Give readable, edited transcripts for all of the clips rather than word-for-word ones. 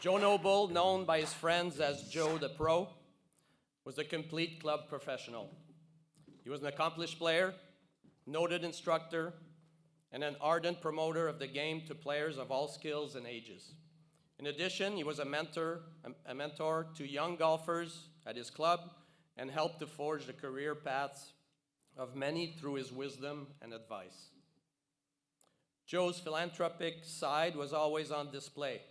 Joe Noble, known by his friends as Joe the Pro, was a complete club professional. He was an accomplished player, noted instructor, and an ardent promoter of the game to players of all skills and ages. In addition, he was a mentor to young golfers at his club and helped to forge the career paths of many through his wisdom and advice. Joe's philanthropic side was always on display.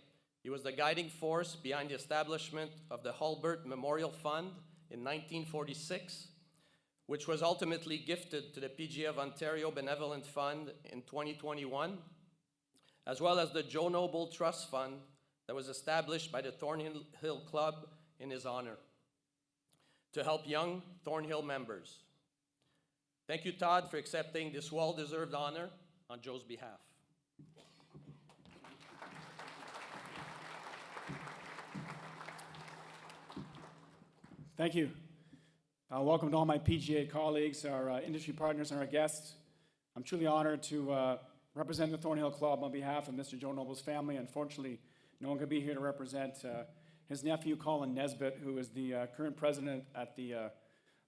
He was the guiding force behind the establishment of the Hulbert Memorial Fund in 1946, which was ultimately gifted to the PGA of Ontario Benevolent Fund in 2021, as well as the Joe Noble Trust Fund that was established by the Thornhill Club in his honor to help young Thornhill members. Thank you, Todd, for accepting this well-deserved honor on Joe's behalf. Thank you. Welcome to all my PGA colleagues, our industry partners, and our guests. I'm truly honored to represent the Thornhill Club on behalf of Mr. Joe Noble's family. Unfortunately, no one could be here to represent his nephew, Colin Nesbitt, who is the current president at the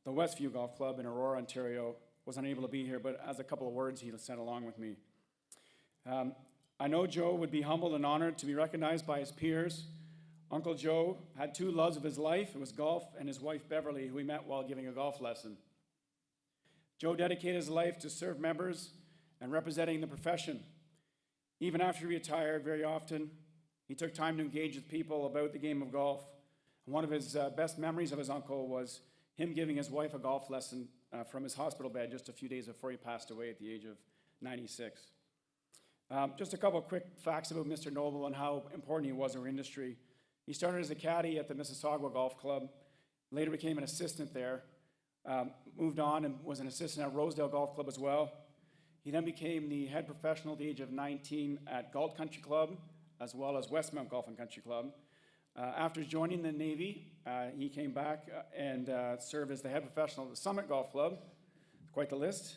Westview Golf Club in Aurora, Ontario. Was unable to be here, but as a couple of words he sent along with me. I know Joe would be humbled and honored to be recognized by his peers. Uncle Joe had two loves of his life. It was golf and his wife, Beverly, who he met while giving a golf lesson. Joe dedicated his life to serve members and representing the profession. Even after he retired, very often, he took time to engage with people about the game of golf. And one of his best memories of his uncle was him giving his wife a golf lesson from his hospital bed just a few days before he passed away at the age of 96. Just a couple of quick facts about Mr. Noble and how important he was in our industry. He started as a caddy at the Mississauga Golf Club, later became an assistant there, moved on and was an assistant at Rosedale Golf Club as well. He then became the head professional at the age of 19 at Galt Country Club, as well as Westmount Golf and Country Club. After joining the Navy, he came back and served as the head professional at the Summit Golf Club, quite the list,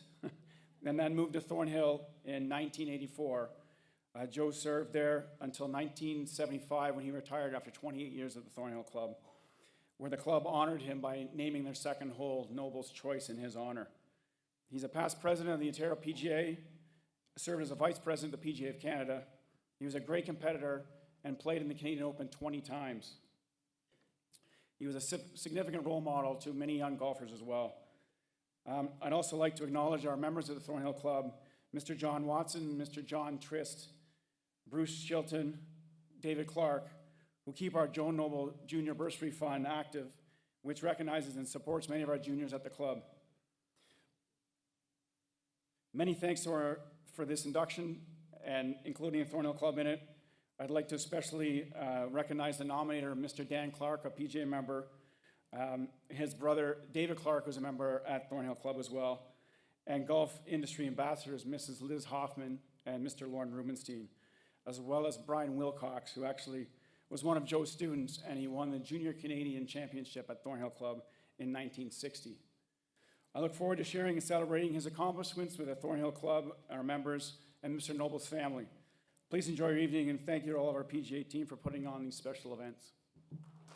and then moved to Thornhill in 1984. Joe served there until 1975 when he retired after 28 years at the Thornhill Club, where the club honored him by naming their second hole Noble's Choice in his honor. He's a past president of the Ontario PGA, served as a vice president of the PGA of Canada. He was a great competitor and played in the Canadian Open 20 times. He was a significant role model to many young golfers as well. I'd also like to acknowledge our members of the Thornhill Club, Mr. John Watson, Mr. John Trist, Bruce Shilton, David Clark, who keep our Joe Noble Junior Bursary Fund active, which recognizes and supports many of our juniors at the club. Many thanks for this induction, and including the Thornhill Club in it. I'd like to especially recognize the nominator, Mr. Dan Clark, a PGA member. His brother, David Clark, was a member at Thornhill Club as well. And golf industry ambassadors, Mrs. Liz Hoffman and Mr. Lauren Rubenstein, as well as Brian Wilcox, who actually was one of Joe's students, and he won the Junior Canadian Championship at Thornhill Club in 1960. I look forward to sharing and celebrating his accomplishments with the Thornhill Club, our members, and Mr. Noble's family. Please enjoy your evening, and thank you to all of our PGA team for putting on these special events.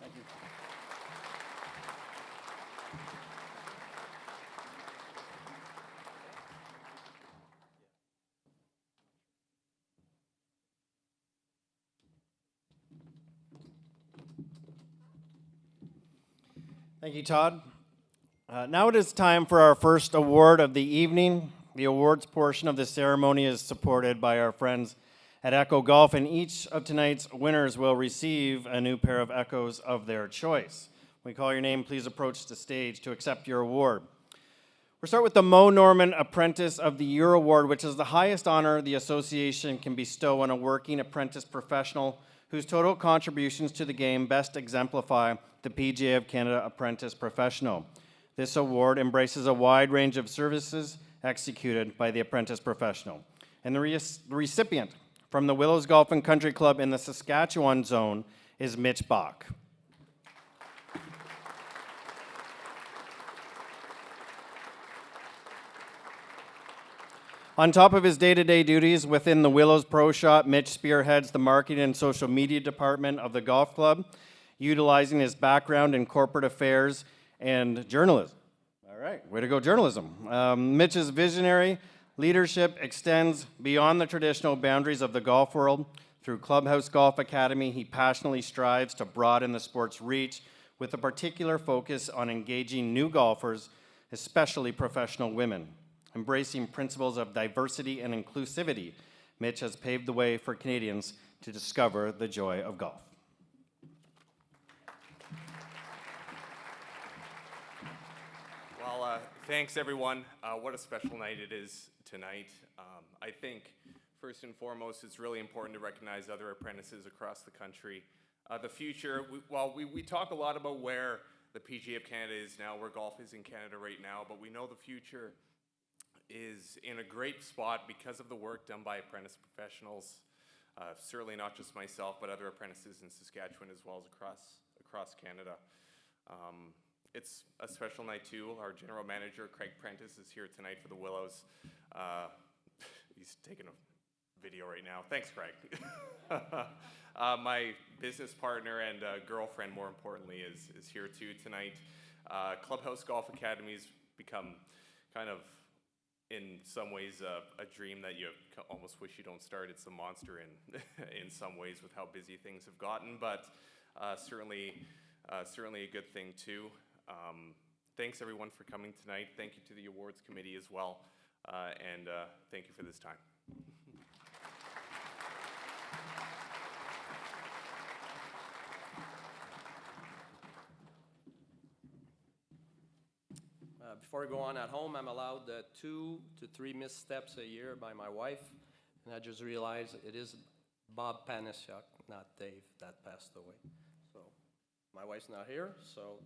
Thank you. Thank you, Todd. Now it is time for our first award of the evening. The awards portion of the ceremony is supported by our friends at ECCO Golf, and each of tonight's winners will receive a new pair of ECCOs of their choice. When we call your name, please approach the stage to accept your award. We'll start with the Mo Norman Apprentice of the Year Award, which is the highest honor the association can bestow on a working apprentice professional whose total contributions to the game best exemplify the PGA of Canada Apprentice Professional. This award embraces a wide range of services executed by the apprentice professional. And the recipient from the Willows Golf and Country Club in the Saskatchewan zone is Mitch Bach. On top of his day-to-day duties within the Willows Pro Shop, Mitch spearheads the marketing and social media department of the golf club, utilizing his background in corporate affairs and journalism. All right, way to go, journalism. Mitch's visionary leadership extends beyond the traditional boundaries of the golf world. Through Clubhouse Golf Academy, he passionately strives to broaden the sport's reach with a particular focus on engaging new golfers, especially professional women. Embracing principles of diversity and inclusivity, Mitch has paved the way for Canadians to discover the joy of golf. Well, thanks everyone. What a special night it is tonight. I think first and foremost, it's really important to recognize other apprentices across the country. The future, we talk a lot about where the PGA of Canada is now, where golf is in Canada right now, but we know the future is in a great spot because of the work done by apprentice professionals, certainly not just myself, but other apprentices in Saskatchewan as well as across Canada. It's a special night too. Our general manager, Craig Apprentice, is here tonight for the Willows. He's taking a video right now. Thanks, Craig. My business partner and girlfriend, more importantly, is here too tonight. Clubhouse Golf Academy's become kind of, in some ways, a dream that you almost wish you don't start. It's a monster in some ways with how busy things have gotten, but certainly a good thing too. Thanks everyone for coming tonight. Thank you to the awards committee as well, and thank you for this time. Before I go on at home, I'm allowed 2 to 3 missteps a year by my wife, and I just realized it is Bob Panasiuk, not Dave, that passed away. So my wife's not here, so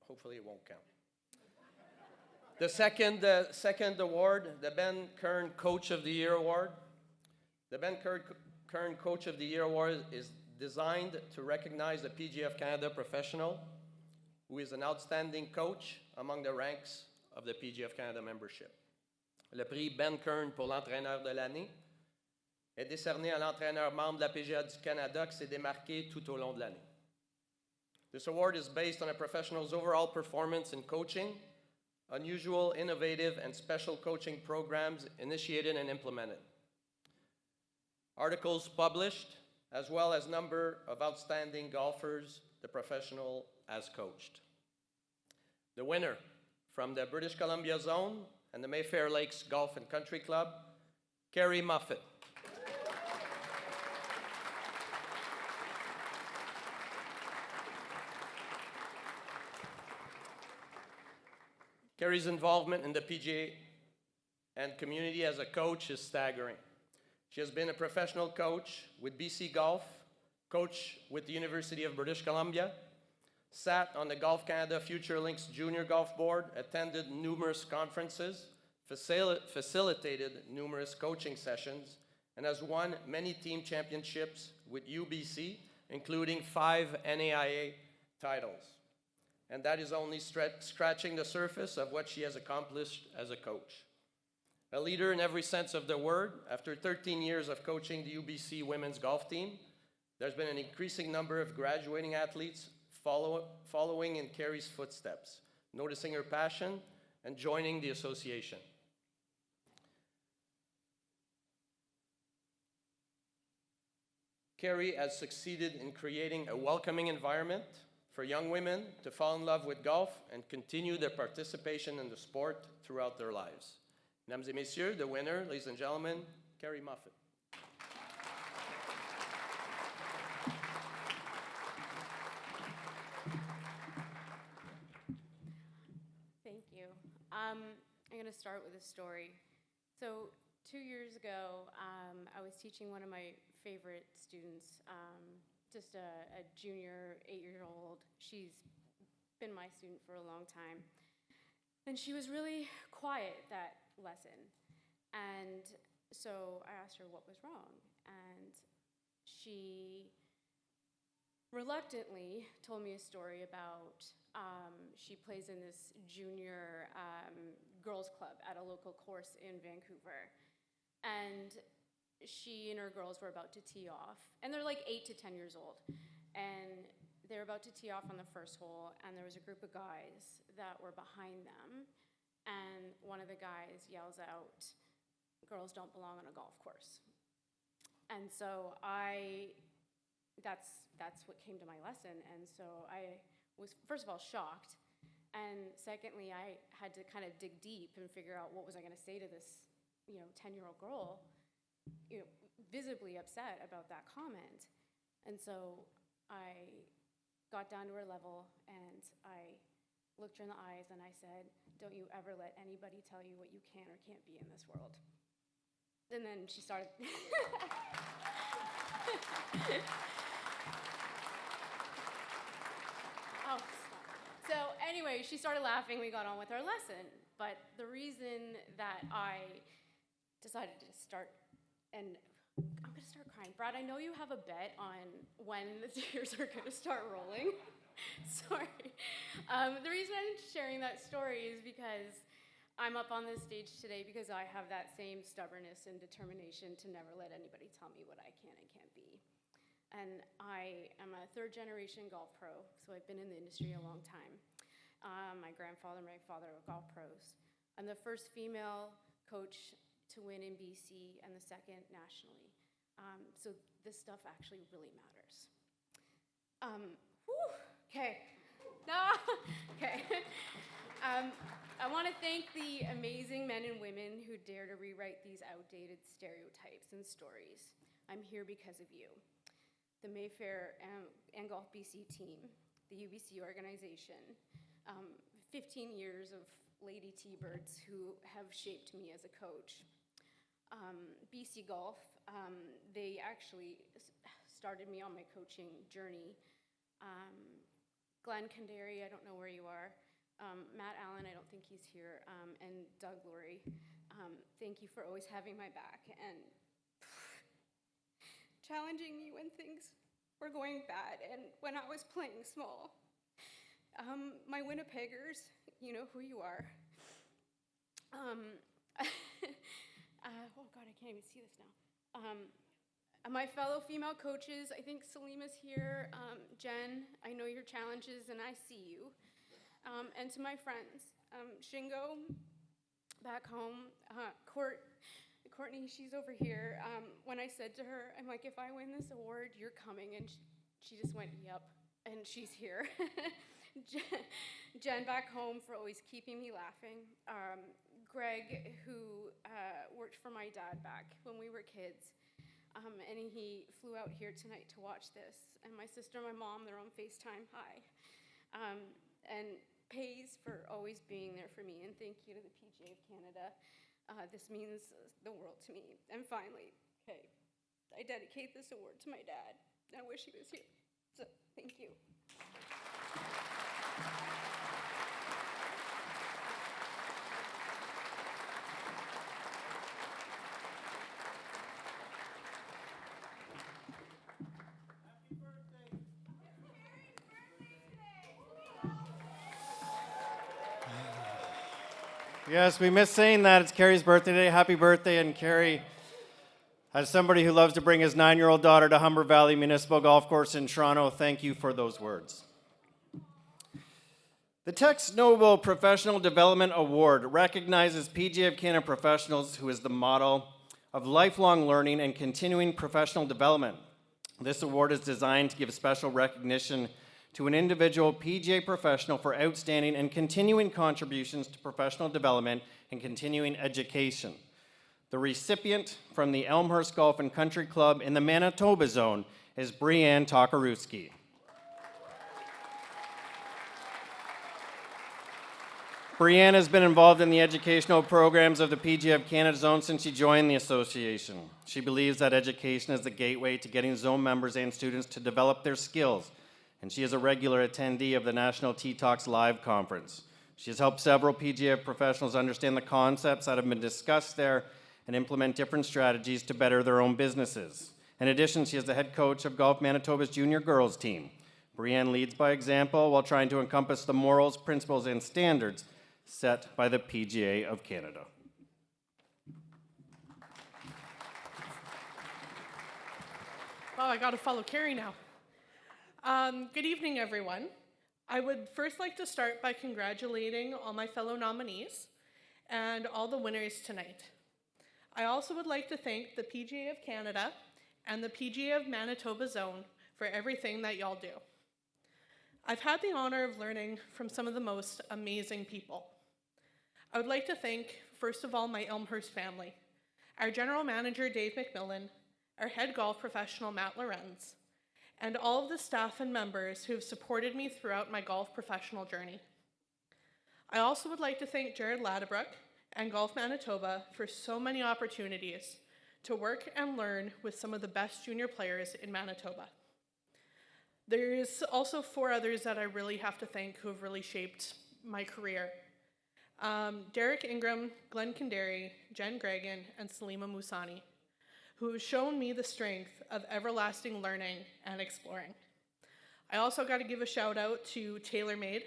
hopefully it won't count. The second award, the Ben Kern Coach of the Year Award. The Ben Kern Coach of the Year Award is designed to recognize the PGA of Canada professional who is an outstanding coach among the ranks of the PGA of Canada membership. Le prix Ben Kern pour l'entraîneur de l'année est décerné à l'entraîneur membre de la PGA du Canada qui s'est démarqué tout au long de l'année. This award is based on a professional's overall performance in coaching, unusual, innovative, and special coaching programs initiated and implemented, articles published, as well as number of outstanding golfers the professional has coached. The winner from the British Columbia Zone and the Mayfair Lakes Golf and Country Club, Carrie Muffett. Carrie's involvement in the PGA and community as a coach is staggering. She has been a professional coach with BC Golf, coach with the University of British Columbia, sat on the Golf Canada Future Links Junior Golf Board, attended numerous conferences, facilitated numerous coaching sessions, and has won many team championships with UBC, including 5 NAIA titles. And that is only scratching the surface of what she has accomplished as a coach. A leader in every sense of the word, after 13 years of coaching the UBC women's golf team, there's been an increasing number of graduating athletes following in Carrie's footsteps, noticing her passion and joining the association. Carrie has succeeded in creating a welcoming environment for young women to fall in love with golf and continue their participation in the sport throughout their lives. Mesdames et messieurs, the winner, ladies and gentlemen, Carrie Muffett. Thank you. I'm going to start with a story. So 2 years ago, I was teaching one of my favorite students, just a junior, 8-year-old. She's been my student for a long time. And she was really quiet that lesson. And so I asked her what was wrong. And she reluctantly told me a story about she plays in this junior girls club at a local course in Vancouver. And she and her girls were about to tee off. And they're like 8 to 10 years old. And they were about to tee off on the first hole, and there was a group of guys that were behind them. And one of the guys yells out, "Girls don't belong on a golf course." And so that's what came to my lesson. And so I was, first of all, shocked. And secondly, I had to kind of dig deep and figure out what was I going to say to this, 10-year-old girl, visibly upset about that comment. And so I got down to her level and I looked her in the eyes and I said, "Don't you ever let anybody tell you what you can or can't be in this world." And then she started. Oh, stop. So anyway, she started laughing. We got on with our lesson. But the reason that I decided to start, and I'm going to start crying. Brad, I know you have a bet on when the tears are going to start rolling. Sorry. The reason I'm sharing that story is because I'm up on this stage today because I have that same stubbornness and determination to never let anybody tell me what I can and can't be. And I am a third-generation golf pro, so I've been in the industry a long time. My grandfather and my father were golf pros. I'm the first female coach to win in BC and the second nationally. So this stuff actually really matters. Okay. Okay. I want to thank the amazing men and women who dare to rewrite these outdated stereotypes and stories. I'm here because of you. The Mayfair and Golf BC team, the UBC organization, 15 years of Lady T-Birds who have shaped me as a coach. BC Golf, they actually started me on my coaching journey. Glenn Kandari, I don't know where you are. Matt Allen, I don't think he's here, and Doug Lurie. Thank you for always having my back and challenging me when things were going bad and when I was playing small. My Winnipeggers, you know who you are. Oh God, I can't even see this now. My fellow female coaches, I think Salima's here. Jen, I know your challenges and I see you. And to my friends, Shingo, back home, Courtney, she's over here. When I said to her, I'm like, if I win this award, you're coming. And she just went, yep, and she's here. Jen back home for always keeping me laughing. Greg, who worked for my dad back when we were kids. And he flew out here tonight to watch this. And my sister and my mom, they're on FaceTime, hi. And Pays for always being there for me. And thank you to the PGA of Canada. This means the world to me. And finally, okay, I dedicate this award to my dad. I wish he was here. So, thank you. Yes, we miss saying that. It's Carrie's birthday today. Happy birthday. And Carrie, as somebody who loves to bring his 9-year-old daughter to Humber Valley Municipal Golf Course in Toronto, thank you for those words. The Tex Noble Professional Development Award recognizes PGA of Canada professionals who is the model of lifelong learning and continuing professional development. This award is designed to give special recognition to an individual PGA professional for outstanding and continuing contributions to professional development and continuing education. The recipient from the Elmhurst Golf and Country Club in the Manitoba Zone is Brianne Tokarewski. Brianne has been involved in the educational programs of the PGA of Canada Zone since she joined the association. She believes that education is the gateway to getting zone members and students to develop their skills, and she is a regular attendee of the National Tee Talks Live Conference. She has helped several PGA professionals understand the concepts that have been discussed there and implement different strategies to better their own businesses. In addition, she is the head coach of Golf Manitoba's junior girls team. Brienne leads by example while trying to encompass the morals, principles, and standards set by the PGA of Canada. Wow, I gotta follow Carrie now. Good evening, everyone. I would first like to start by congratulating all my fellow nominees and all the winners tonight. I also would like to thank the PGA of Canada and the PGA of Manitoba Zone for everything that y'all do. I've had the honor of learning from some of the most amazing people. I would like to thank, first of all, my Elmhurst family, our general manager, Dave McMillan, our head golf professional, Matt Lorenz, and all of the staff and members who have supported me throughout my golf professional journey. I also would like to thank Jared Ladebrook and Golf Manitoba for so many opportunities to work and learn with some of the best junior players in Manitoba. There is also 4 others that I really have to thank who have really shaped my career. Derek Ingram, Glenn Kandari, Jen Gregan, and Salima Musani, who have shown me the strength of everlasting learning and exploring. I also got to give a shout out to TaylorMade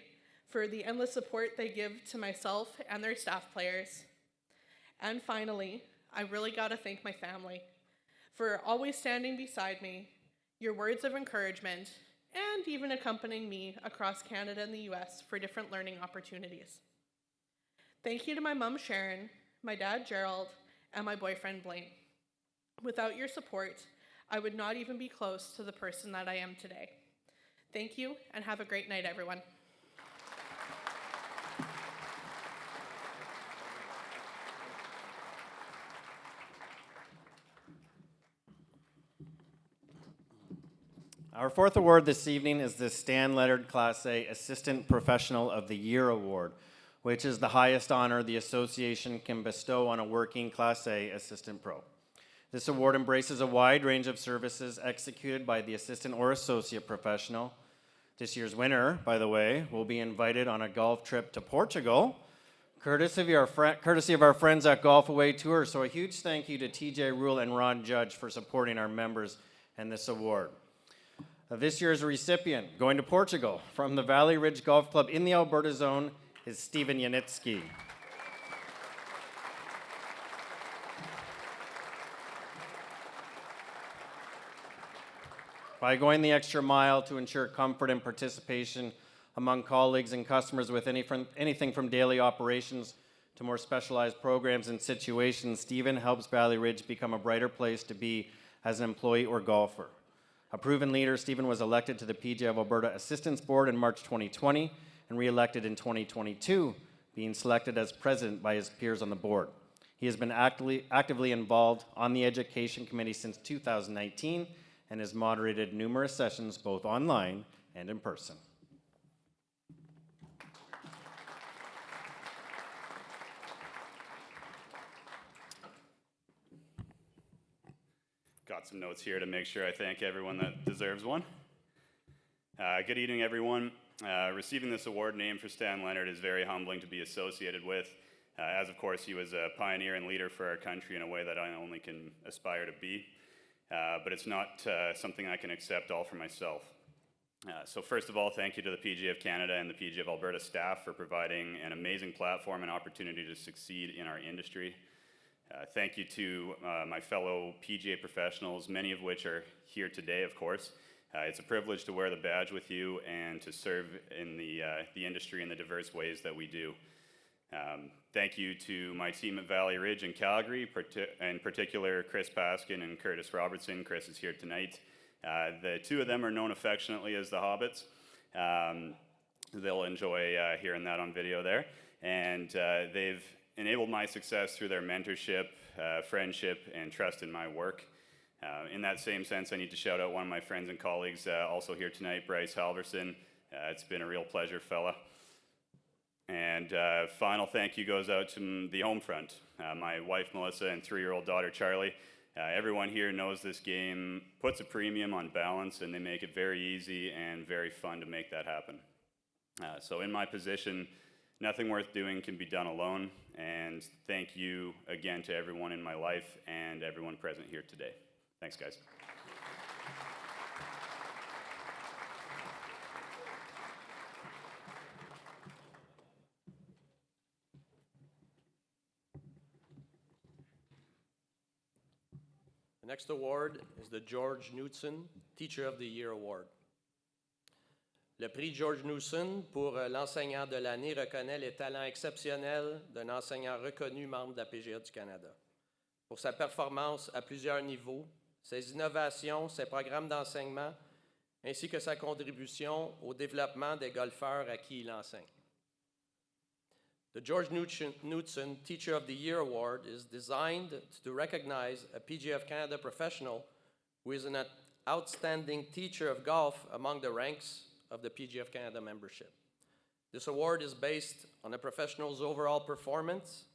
for the endless support they give to myself and their staff players. And finally, I really got to thank my family for always standing beside me, your words of encouragement, and even accompanying me across Canada and the US for different learning opportunities. Thank you to my mom, Sharon, my dad, Gerald, and my boyfriend, Blaine. Without your support, I would not even be close to the person that I am today. Thank you, and have a great night, everyone. Our 4th award this evening is the Stan Leonard Class A Assistant Professional of the Year Award, which is the highest honor the association can bestow on a working Class A assistant pro. This award embraces a wide range of services executed by the assistant or associate professional. This year's winner, by the way, will be invited on a golf trip to Portugal, courtesy of our friends at Golf Away Tour. So a huge thank you to TJ Rule and Ron Judge for supporting our members and this award. This year's recipient, going to Portugal, from the Valley Ridge Golf Club in the Alberta Zone, is Steven Yanitsky. By going the extra mile to ensure comfort and participation among colleagues and customers with anything from daily operations to more specialized programs and situations, Steven helps Valley Ridge become a brighter place to be as an employee or golfer. A proven leader, Steven was elected to the PGA of Alberta Assistance Board in March 2020 and re-elected in 2022, being selected as president by his peers on the board. He has been actively involved on the Education Committee since 2019 and has moderated numerous sessions both online and in person. Got some notes here to make sure I thank everyone that deserves one. Good evening, everyone. Receiving this award named for Stan Leonard is very humbling to be associated with, as of course he was a pioneer and leader for our country in a way that I only can aspire to be. But it's not something I can accept all for myself. So first of all, thank you to the PGA of Canada and the PGA of Alberta staff for providing an amazing platform and opportunity to succeed in our industry. Thank you to my fellow PGA professionals, many of which are here today, of course. It's a privilege to wear the badge with you and to serve in the industry in the diverse ways that we do. Thank you to my team at Valley Ridge and Calgary, in particular Chris Paskin and Curtis Robertson. Chris is here tonight. The 2 of them are known affectionately as the Hobbits. They'll enjoy hearing that on video there. And they've enabled my success through their mentorship, friendship, and trust in my work. In that same sense, I need to shout out one of my friends and colleagues also here tonight, Bryce Halverson. It's been a real pleasure, fella. And final thank you goes out to the home front, my wife Melissa and 3-year-old daughter Charlie. Everyone here knows this game puts a premium on balance, and they make it very easy and very fun to make that happen. So in my position, nothing worth doing can be done alone, and thank you again to everyone in my life and everyone present here today. Thanks, guys. The next award is the George Knudsen Teacher of the Year Award. Le prix George Knudsen pour l'enseignant de l'année reconnaît les talents exceptionnels d'un enseignant reconnu membre de la PGA du Canada. Pour sa performance à plusieurs niveaux, ses innovations, ses programmes d'enseignement, ainsi que sa contribution au développement des golfeurs à qui il enseigne. The George Knudsen Teacher of the Year Award is designed to recognize a PGA of Canada professional who is an outstanding teacher of golf among the ranks of the PGA of Canada membership. This award is based on a professional's overall performance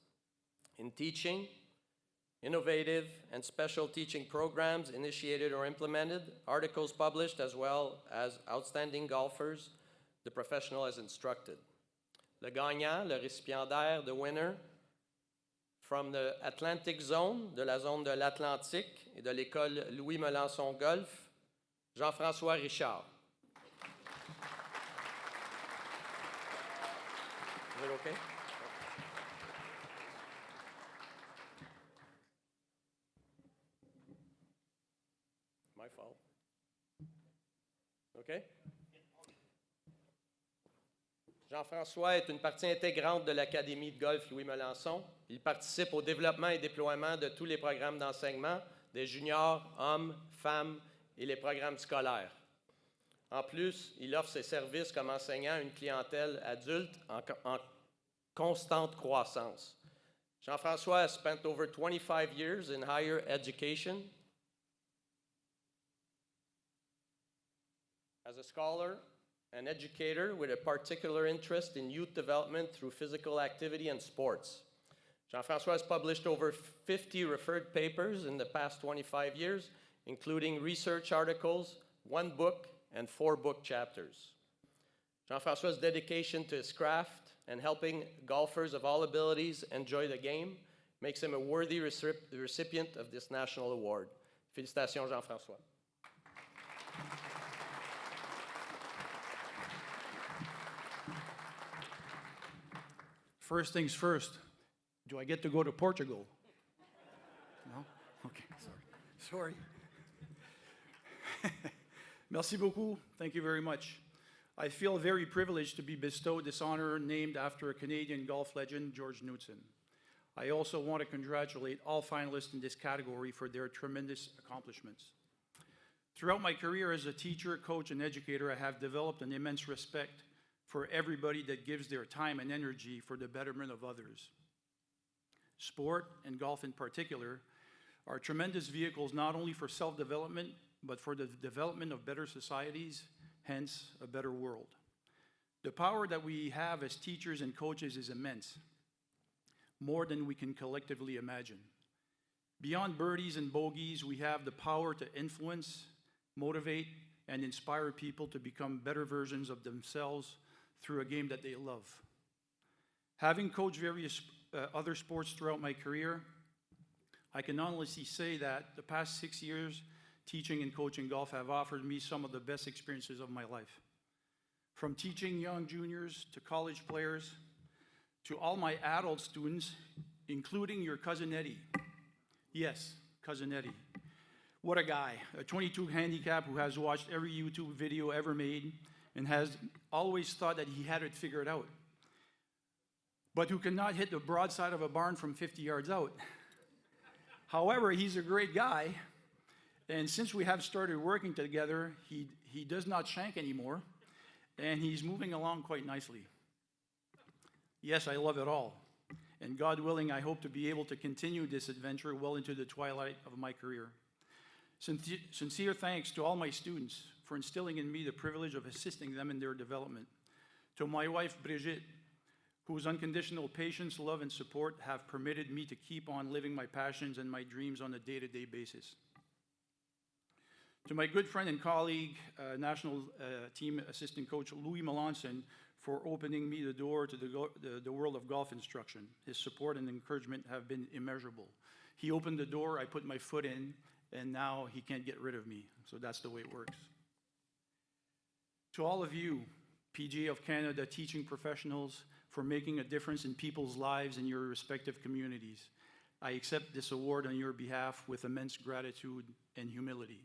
in teaching, innovative and special teaching programs initiated or implemented, articles published, as well as outstanding golfers the professional has instructed. Le gagnant, le récipiendaire, the winner, from the Atlantic Zone, de la zone de l'Atlantique et de l'école Louis Melançon Golf, Jean-François Richard. Is it okay? My fault. Okay? Jean-François est une partie intégrante de l'Académie de golf Louis Melançon. Il participe au développement et déploiement de tous les programmes d'enseignement, des juniors, hommes, femmes et les programmes scolaires. En plus, il offre ses services comme enseignant à une clientèle adulte en constante croissance. Jean-François has spent over 25 years in higher education as a scholar and educator with a particular interest in youth development through physical activity and sports. Jean-François has published over 50 referred papers in the past 25 years, including research articles, 1 book, and 4 book chapters. Jean-François' dedication to his craft and helping golfers of all abilities enjoy the game makes him a worthy recipient of this national award. Félicitations, Jean-François. First things first, do I get to go to Portugal? No? Okay, sorry. Merci beaucoup. Thank you very much. I feel very privileged to be bestowed this honor named after a Canadian golf legend, George Knudsen. I also want to congratulate all finalists in this category for their tremendous accomplishments. Throughout my career as a teacher, coach, and educator, I have developed an immense respect for everybody that gives their time and energy for the betterment of others. Sport, and golf in particular, are tremendous vehicles not only for self-development, but for the development of better societies, hence a better world. The power that we have as teachers and coaches is immense, more than we can collectively imagine. Beyond birdies and bogeys, we have the power to influence, motivate, and inspire people to become better versions of themselves through a game that they love. Having coached various other sports throughout my career, I can honestly say that the past 6 years teaching and coaching golf have offered me some of the best experiences of my life. From teaching young juniors to college players to all my adult students, including your cousin Eddie. Yes, cousin Eddie. What a guy, a 22 handicap who has watched every YouTube video ever made and has always thought that he had it figured out, but who cannot hit the broadside of a barn from 50 yards out. However, he's a great guy, and since we have started working together, he does not shank anymore, and he's moving along quite nicely. Yes, I love it all, and God willing, I hope to be able to continue this adventure well into the twilight of my career. Sincere thanks to all my students for instilling in me the privilege of assisting them in their development. To my wife, Brigitte, whose unconditional patience, love, and support have permitted me to keep on living my passions and my dreams on a day-to-day basis. To my good friend and colleague, national team assistant coach Louis Melançon, for opening me the door to the world of golf instruction. His support and encouragement have been immeasurable. He opened the door, I put my foot in, and now he can't get rid of me. So that's the way it works. To all of you, PGA of Canada teaching professionals, for making a difference in people's lives in your respective communities. I accept this award on your behalf with immense gratitude and humility.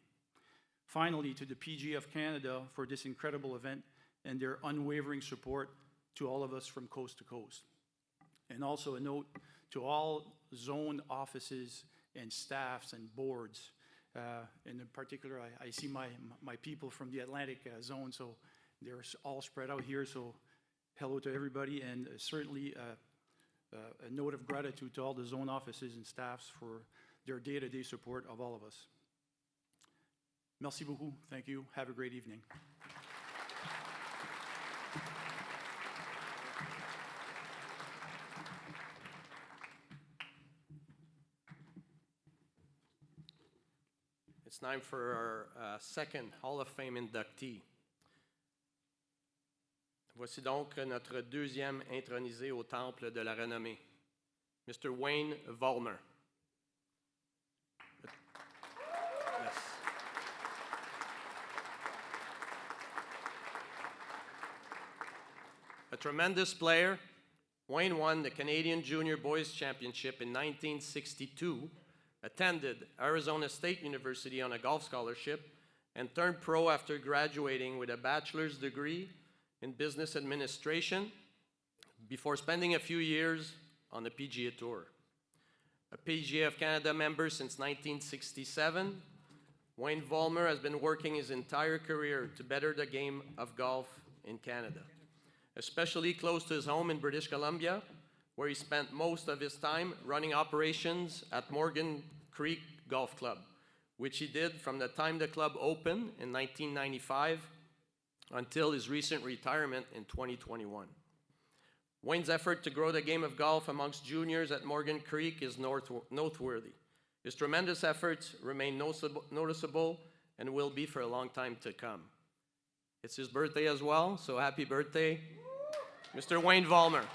Finally, to the PGA of Canada for this incredible event and their unwavering support to all of us from coast to coast. And also a note to all zone offices and staffs and boards. In particular, I see my people from the Atlantic zone, so they're all spread out here, so hello to everybody, and certainly a note of gratitude to all the zone offices and staffs for their day-to-day support of all of us. Merci beaucoup. Thank you. Have a great evening. It's time for our second Hall of Fame inductee. Voici donc notre deuxième intronisé au Temple de la Renommée, Mr. Wayne Vollmer. Yes. A tremendous player, Wayne won the Canadian Junior Boys Championship in 1962, attended Arizona State University on a golf scholarship, and turned pro after graduating with a bachelor's degree in business administration before spending a few years on the PGA Tour. A PGA of Canada member since 1967, Wayne Vollmer has been working his entire career to better the game of golf in Canada, especially close to his home in British Columbia, where he spent most of his time running operations at Morgan Creek Golf Club, which he did from the time the club opened in 1995 until his recent retirement in 2021. Wayne's effort to grow the game of golf amongst juniors at Morgan Creek is noteworthy. His tremendous efforts remain noticeable and will be for a long time to come. It's his birthday as well, so happy birthday, Mr. Wayne Vollmer.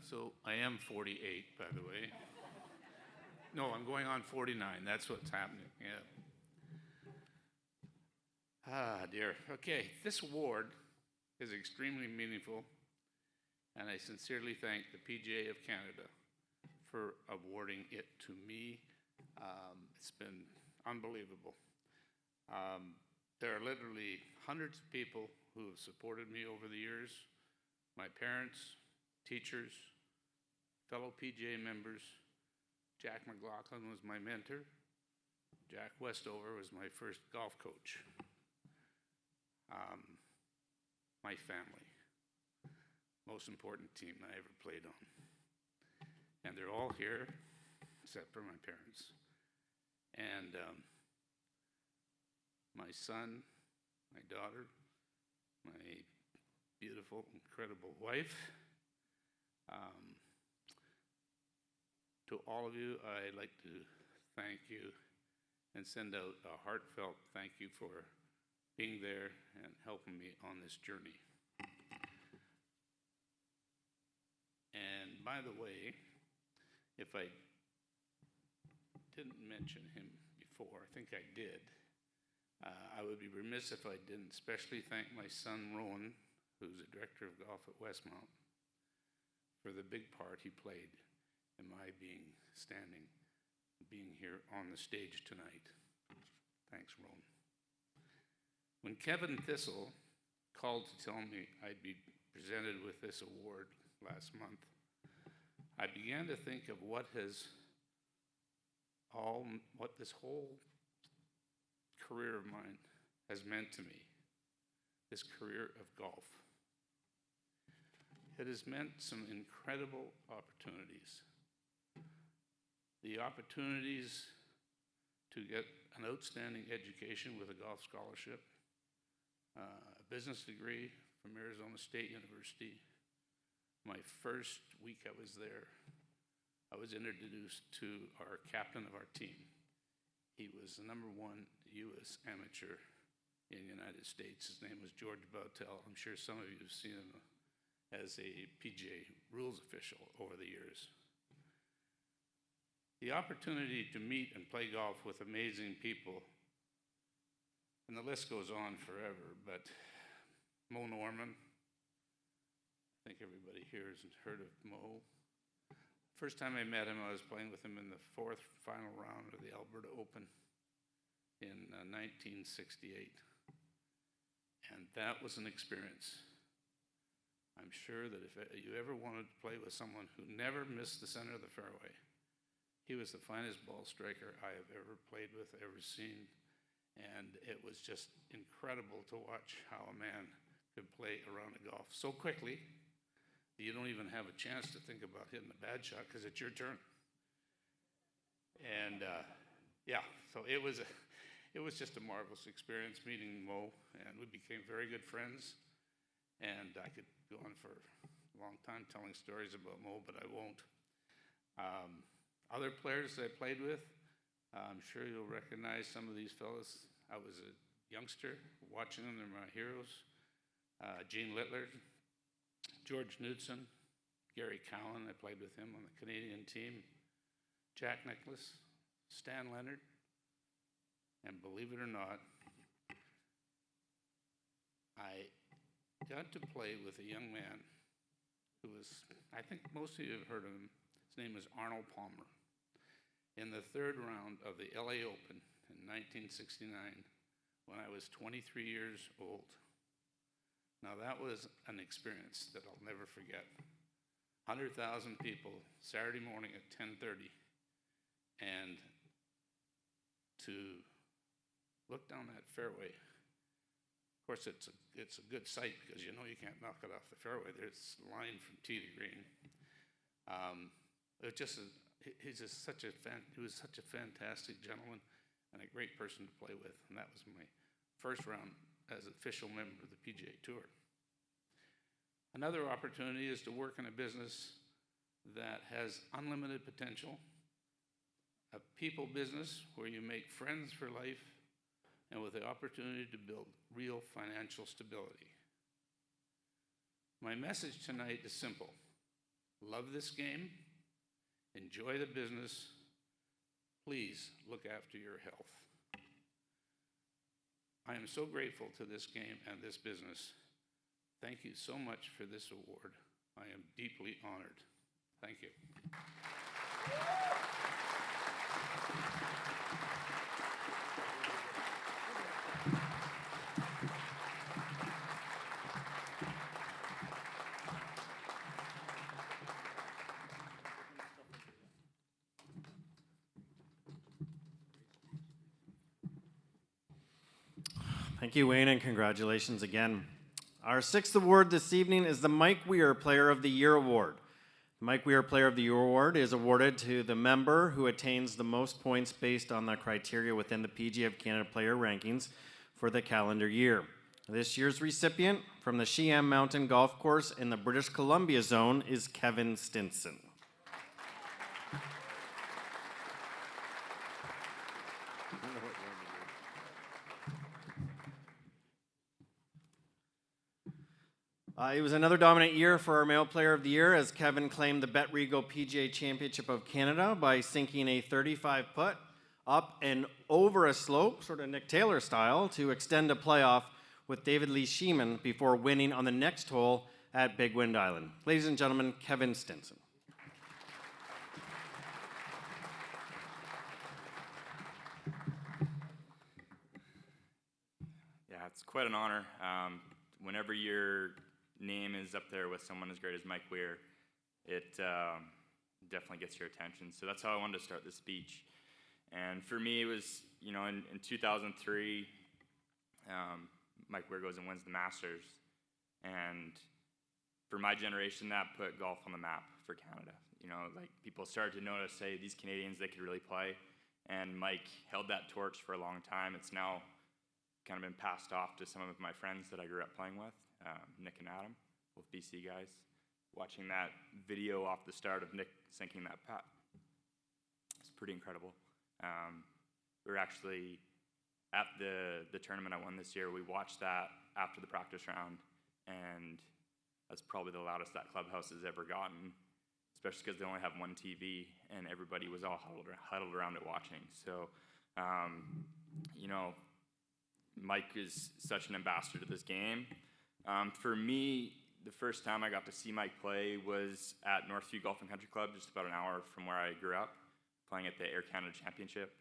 So I am 48, by the way. No, I'm going on 49. That's what's happening, yeah. Ah, dear. Okay, this award is extremely meaningful, and I sincerely thank the PGA of Canada for awarding it to me. It's been unbelievable. There are literally hundreds of people who have supported me over the years. My parents, teachers, fellow PGA members. Jack McLaughlin was my mentor. Jack Westover was my first golf coach. My family, most important team I ever played on. And they're all here, except for my parents. And my son, my daughter, my beautiful, incredible wife. To all of you, I'd like to thank you and send out a heartfelt thank you for being there and helping me on this journey. And by the way, if I didn't mention him before, I think I did, I would be remiss if I didn't especially thank my son, Rowan, who's the director of golf at Westmount, for the big part he played in my being here on the stage tonight. Thanks, Rowan. When Kevin Thistle called to tell me I'd be presented with this award last month, I began to think of what this whole career of mine has meant to me, this career of golf. It has meant some incredible opportunities. The opportunities to get an outstanding education with a golf scholarship, a business degree from Arizona State University. My first week I was there, I was introduced to our captain of our team. He was the #1 U.S. amateur in the United States. His name was George Boutel. I'm sure some of you have seen him as a PGA rules official over the years. The opportunity to meet and play golf with amazing people And the list goes on forever, but Mo Norman, I think everybody here has heard of Mo. First time I met him, I was playing with him in the 4th final round of the Alberta Open in 1968. And that was an experience. I'm sure that if you ever wanted to play with someone who never missed the center of the fairway, he was the finest ball striker I have ever played with, ever seen. And it was just incredible to watch how a man could play around a golf so quickly that you don't even have a chance to think about hitting a bad shot because it's your turn. And yeah, so it was just a marvelous experience meeting Mo, and we became very good friends. And I could go on for a long time telling stories about Mo, but I won't. Other players I played with, I'm sure you'll recognize some of these fellas. I was a youngster watching them, they're my heroes. Gene Littler, George Knudsen, Gary Cowan, I played with him on the Canadian team. Jack Nicklaus, Stan Leonard, and believe it or not, I got to play with a young man who was, I think most of you have heard of him. His name is Arnold Palmer. In the 3rd round of the LA Open in 1969, when I was 23 years old. Now that was an experience that I'll never forget. 100,000 people, Saturday morning at 10:30, and to look down that fairway. Of course, it's a good sight because you know you can't knock it off the fairway. There's a line from tee to green. He was such a fantastic gentleman and a great person to play with. And that was my first round as an official member of the PGA Tour. Another opportunity is to work in a business that has unlimited potential, a people business where you make friends for life and with the opportunity to build real financial stability. My message tonight is simple. Love this game, enjoy the business, please look after your health. I am so grateful to this game and this business. Thank you so much for this award. I am deeply honored. Thank you. Thank you, Wayne, and congratulations again. Our 6th award this evening is the Mike Weir Player of the Year Award. The Mike Weir Player of the Year Award is awarded to the member who attains the most points based on the criteria within the PGA of Canada player rankings for the calendar year. This year's recipient from the Sheehan Mountain Golf Course in the British Columbia zone is Kevin Stinson. It was another dominant year for our male player of the year as Kevin claimed the Bet-Regal PGA Championship of Canada by sinking a 35 putt up and over a slope, sort of Nick Taylor style, to extend a playoff with David Lee Sheeman before winning on the next hole at Big Wind Island. Ladies and gentlemen, Kevin Stinson. Yeah, it's quite an honor. Whenever your name is up there with someone as great as Mike Weir, it definitely gets your attention. So that's how I wanted to start this speech. And for me, it was, in 2003, Mike Weir goes and wins the Masters. And for my generation, that put golf on the map for Canada. People started to notice, hey, these Canadians, they could really play. And Mike held that torch for a long time. It's now kind of been passed off to some of my friends that I grew up playing with. Nick and Adam, both BC guys, watching that video off the start of Nick sinking that putt. It's pretty incredible. We were actually at the tournament I won this year. We watched that after the practice round, and that's probably the loudest that clubhouse has ever gotten, especially because they only have one TV, and everybody was all huddled around it watching. So, Mike is such an ambassador to this game. For me, the first time I got to see Mike play was at Northview Golf and Country Club, just about an hour from where I grew up, playing at the Air Canada Championship.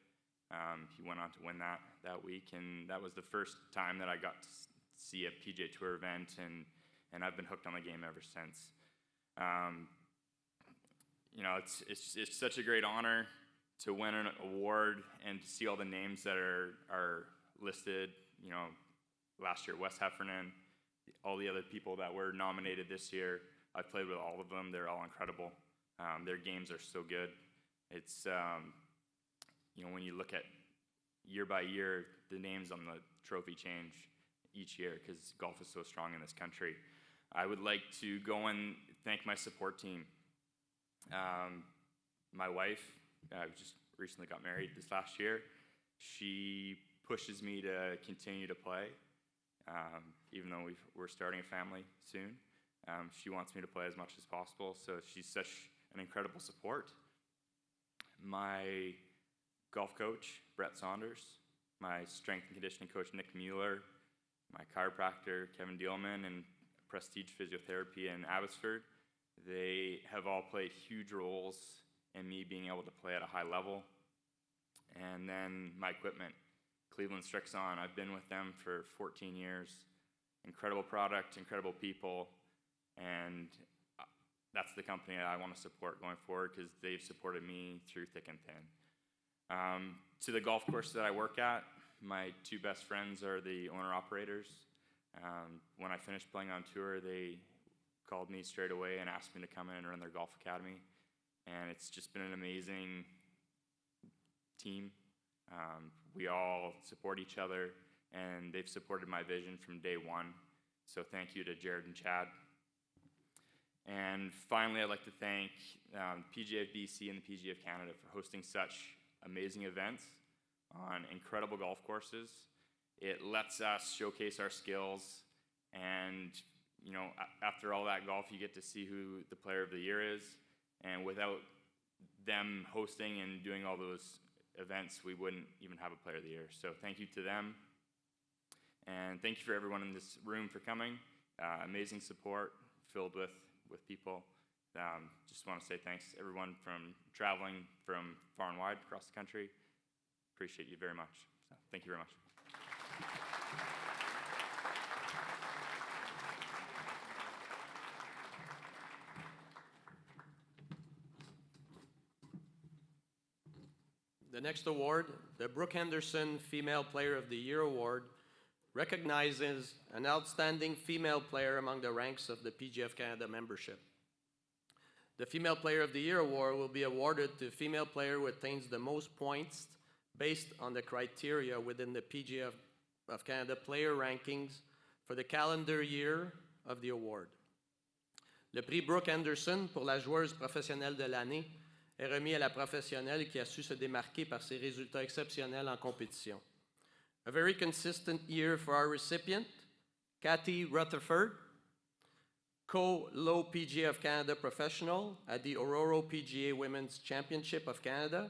He went on to win that week, and that was the first time that I got to see a PGA Tour event, and I've been hooked on the game ever since. You know, it's such a great honor to win an award and to see all the names that are listed. You know, last year Wes Heffernan, all the other people that were nominated this year. I've played with all of them. They're all incredible. Their games are so good. It's you know, when you look at year by year, the names on the trophy change each year because golf is so strong in this country. I would like to go and thank my support team. My wife, just recently got married this last year. She pushes me to continue to play, even though we're starting a family soon. She wants me to play as much as possible, so she's such an incredible support. My golf coach, Brett Saunders, my strength and conditioning coach, Nick Mueller, my chiropractor, Kevin Dealman, and Prestige Physiotherapy in Abbotsford, they have all played huge roles in me being able to play at a high level. And then my equipment, Cleveland Strixon, I've been with them for 14 years. Incredible product, incredible people, and that's the company I want to support going forward because they've supported me through thick and thin. To the golf course that I work at, my two best friends are the owner-operators. When I finished playing on tour, they called me straight away and asked me to come in and run their golf academy. And it's just been an amazing team. We all support each other, and they've supported my vision from day one. So thank you to Jared and Chad. And finally, I'd like to thank PGA of BC and the PGA of Canada for hosting such amazing events on incredible golf courses. It lets us showcase our skills, and you know, after all that golf, you get to see who the player of the year is. And without them hosting and doing all those events, we wouldn't even have a player of the year. So thank you to them. And thank you for everyone in this room for coming. Amazing support filled with people. Just want to say thanks to everyone from traveling from far and wide across the country. Appreciate you very much. So thank you very much. The next award, the Brooke Henderson Female Player of the Year Award, recognizes an outstanding female player among the ranks of the PGA of Canada membership. The Female Player of the Year Award will be awarded to a female player who attains the most points based on the criteria within the PGA of Canada player rankings for the calendar year of the award. Le prix Brooke Henderson pour la joueuse professionnelle de l'année est remis à la professionnelle qui a su se démarquer par ses résultats exceptionnels en compétition. A very consistent year for our recipient, Kathy Rutherford, co-low PGA of Canada professional at the Aurora PGA Women's Championship of Canada,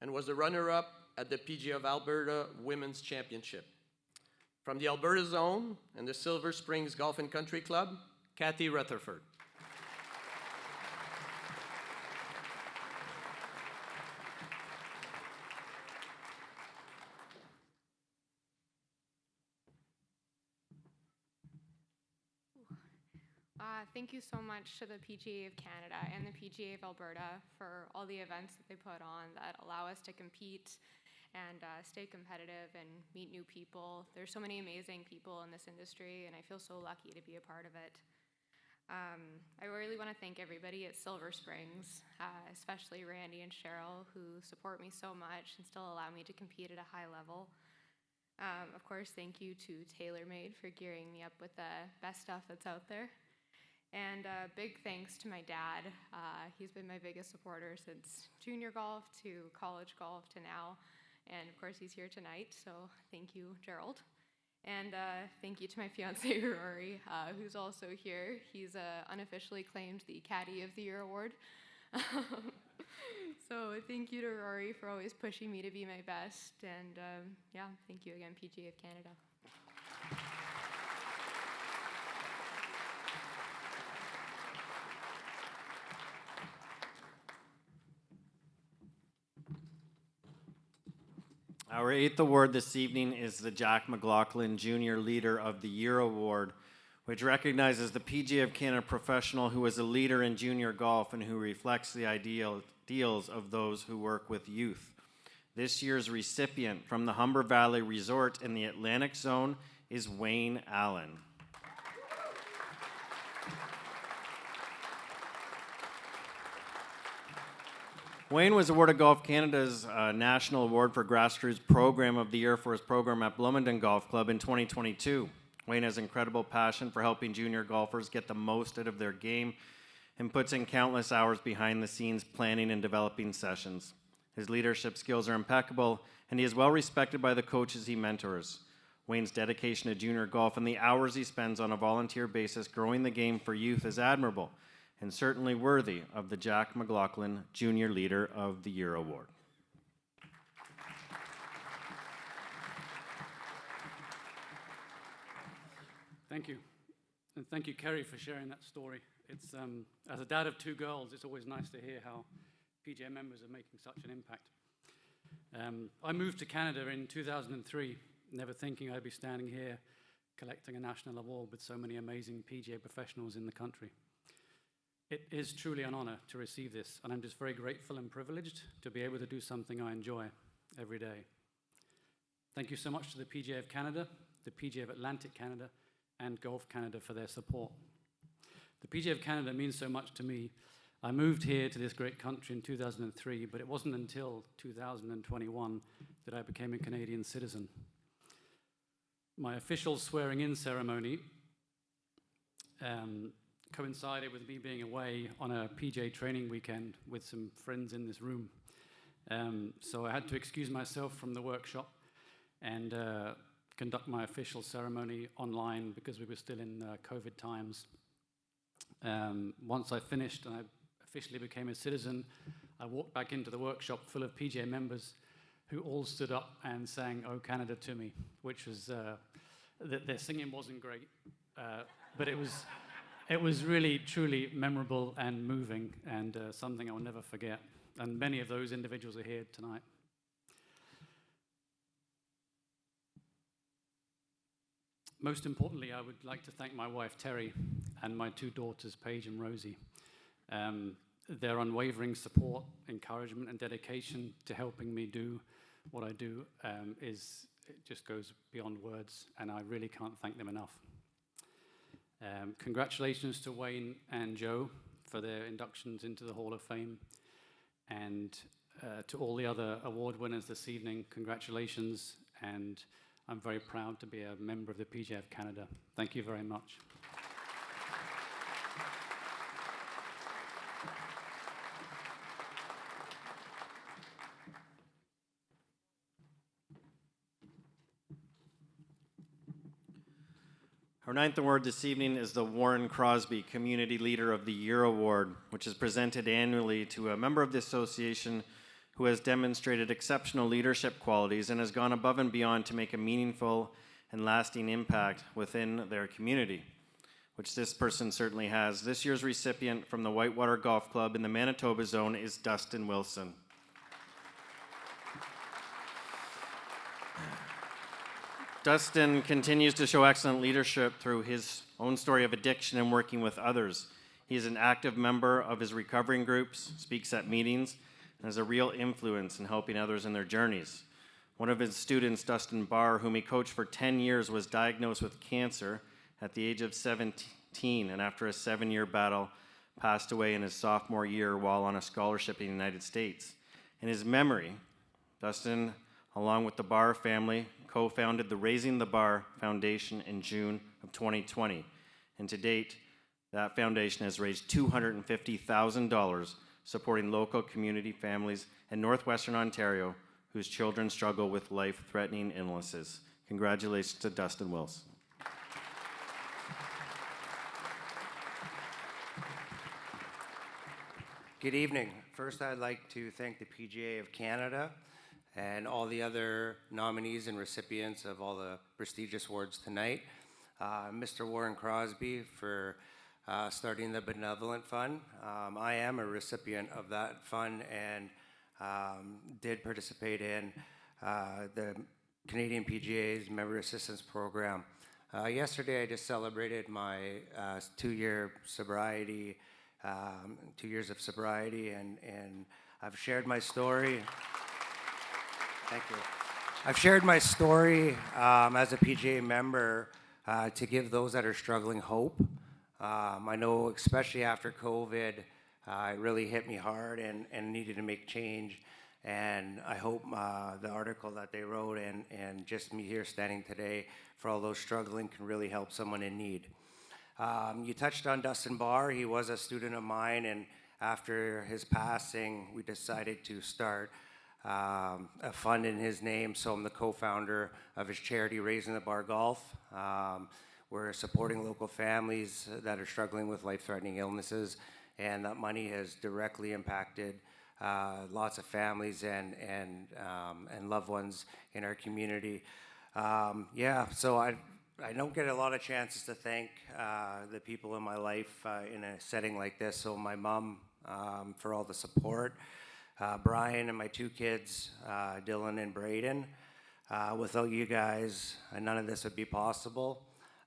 and was the runner-up at the PGA of Alberta Women's Championship. From the Alberta Zone and the Silver Springs Golf and Country Club, Kathy Rutherford. Thank you so much to the PGA of Canada and the PGA of Alberta for all the events that they put on that allow us to compete and stay competitive and meet new people. There's so many amazing people in this industry, and I feel so lucky to be a part of it. I really want to thank everybody at Silver Springs, especially Randy and Cheryl, who support me so much and still allow me to compete at a high level. Of course, thank you to TaylorMade for gearing me up with the best stuff that's out there. And big thanks to my dad. He's been my biggest supporter since junior golf to college golf to now. And of course, he's here tonight, so thank you, Gerald. And thank you to my fiance, Rory, who's also here. He's unofficially claimed the Caddy of the Year award. So thank you to Rory for always pushing me to be my best, and yeah, thank you again, PGA of Canada. Our 8th award this evening is the Jack McLaughlin Junior Leader of the Year Award, which recognizes the PGA of Canada professional who is a leader in junior golf and who reflects the ideals of those who work with youth. This year's recipient from the Humber Valley Resort in the Atlantic Zone is Wayne Allen. Wayne was awarded Golf Canada's National Award for Grassroots Program of the Year for his program at Bloomington Golf Club in 2022. Wayne has incredible passion for helping junior golfers get the most out of their game and puts in countless hours behind the scenes planning and developing sessions. His leadership skills are impeccable, and he is well respected by the coaches he mentors. Wayne's dedication to junior golf and the hours he spends on a volunteer basis growing the game for youth is admirable and certainly worthy of the Jack McLaughlin Junior Leader of the Year Award. Thank you. And thank you, Kerry, for sharing that story. It's, as a dad of 2 girls, it's always nice to hear how PGA members are making such an impact. I moved to Canada in 2003, never thinking I'd be standing here collecting a national award with so many amazing PGA professionals in the country. It is truly an honor to receive this, and I'm just very grateful and privileged to be able to do something I enjoy every day. Thank you so much to the PGA of Canada, the PGA of Atlantic Canada, and Golf Canada for their support. The PGA of Canada means so much to me. I moved here to this great country in 2003, but it wasn't until 2021 that I became a Canadian citizen. My official swearing-in ceremony coincided with me being away on a PGA training weekend with some friends in this room. So I had to excuse myself from the workshop and conduct my official ceremony online because we were still in COVID times. Once I finished and I officially became a citizen, I walked back into the workshop full of PGA members who all stood up and sang "Oh Canada" to me, which was, their singing wasn't great, but it was really, truly memorable and moving, and something I'll never forget. And many of those individuals are here tonight. Most importantly, I would like to thank my wife, Terry, and my 2 daughters, Paige and Rosie. Their unwavering support, encouragement, and dedication to helping me do what I do it just goes beyond words, and I really can't thank them enough. Congratulations to Wayne and Joe for their inductions into the Hall of Fame, and to all the other award winners this evening, congratulations, and I'm very proud to be a member of the PGA of Canada. Thank you very much. Our 9th award this evening is the Warren Crosby Community Leader of the Year Award, which is presented annually to a member of the association who has demonstrated exceptional leadership qualities and has gone above and beyond to make a meaningful and lasting impact within their community, which this person certainly has. This year's recipient from the Whitewater Golf Club in the Manitoba Zone is Dustin Wilson. Dustin continues to show excellent leadership through his own story of addiction and working with others. He is an active member of his recovering groups, speaks at meetings, and has a real influence in helping others in their journeys. One of his students, Dustin Barr, whom he coached for 10 years, was diagnosed with cancer at the age of 17, and after a 7-year battle, passed away in his sophomore year while on a scholarship in the United States. In his memory, Dustin, along with the Barr family, co-founded the Raising the Bar Foundation in June of 2020. And to date, that foundation has raised $250,000 supporting local community families in Northwestern Ontario whose children struggle with life-threatening illnesses. Congratulations to Dustin Wilson. Good evening. First, I'd like to thank the PGA of Canada and all the other nominees and recipients of all the prestigious awards tonight. Mr. Warren Crosby for starting the Benevolent Fund. I am a recipient of that fund and did participate in the Canadian PGA's Member Assistance Program. Yesterday, I just celebrated my 2-year sobriety, 2 years of sobriety, and I've shared my story. Thank you. I've shared my story as a PGA member to give those that are struggling hope. I know, especially after COVID, it really hit me hard and needed to make change. And I hope the article that they wrote and just me here standing today for all those struggling can really help someone in need. You touched on Dustin Barr. He was a student of mine, and after his passing, we decided to start a fund in his name. So I'm the co-founder of his charity, Raising the Bar Golf. We're supporting local families that are struggling with life-threatening illnesses, and that money has directly impacted lots of families and loved ones in our community. So I don't get a lot of chances to thank the people in my life in a setting like this. So my mom for all the support, Brian and my 2 kids, Dylan and Braden. Without you guys, none of this would be possible.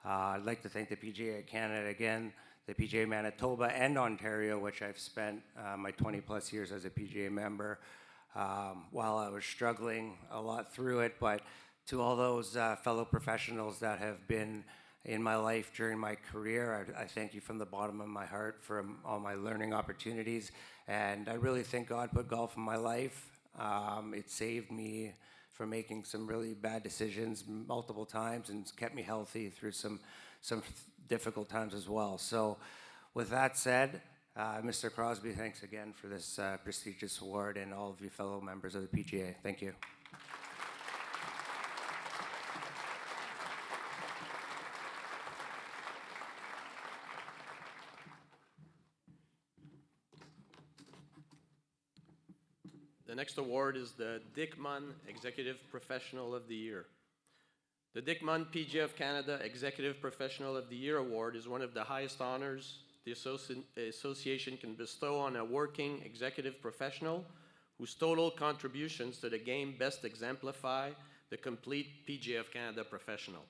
I'd like to thank the PGA of Canada again, the PGA Manitoba and Ontario, which I've spent my 20 plus years as a PGA member while I was struggling a lot through it. But to all those fellow professionals that have been in my life during my career, I thank you from the bottom of my heart for all my learning opportunities. And I really think God put golf in my life. It saved me from making some really bad decisions multiple times and kept me healthy through some difficult times as well. So with that said, Mr. Crosby, thanks again for this prestigious award, and all of you fellow members of the PGA. Thank you. The next award is the Dick Munn Executive Professional of the Year. The Dick Munn PGA of Canada Executive Professional of the Year Award is one of the highest honors the association can bestow on a working executive professional whose total contributions to the game best exemplify the complete PGA of Canada professional.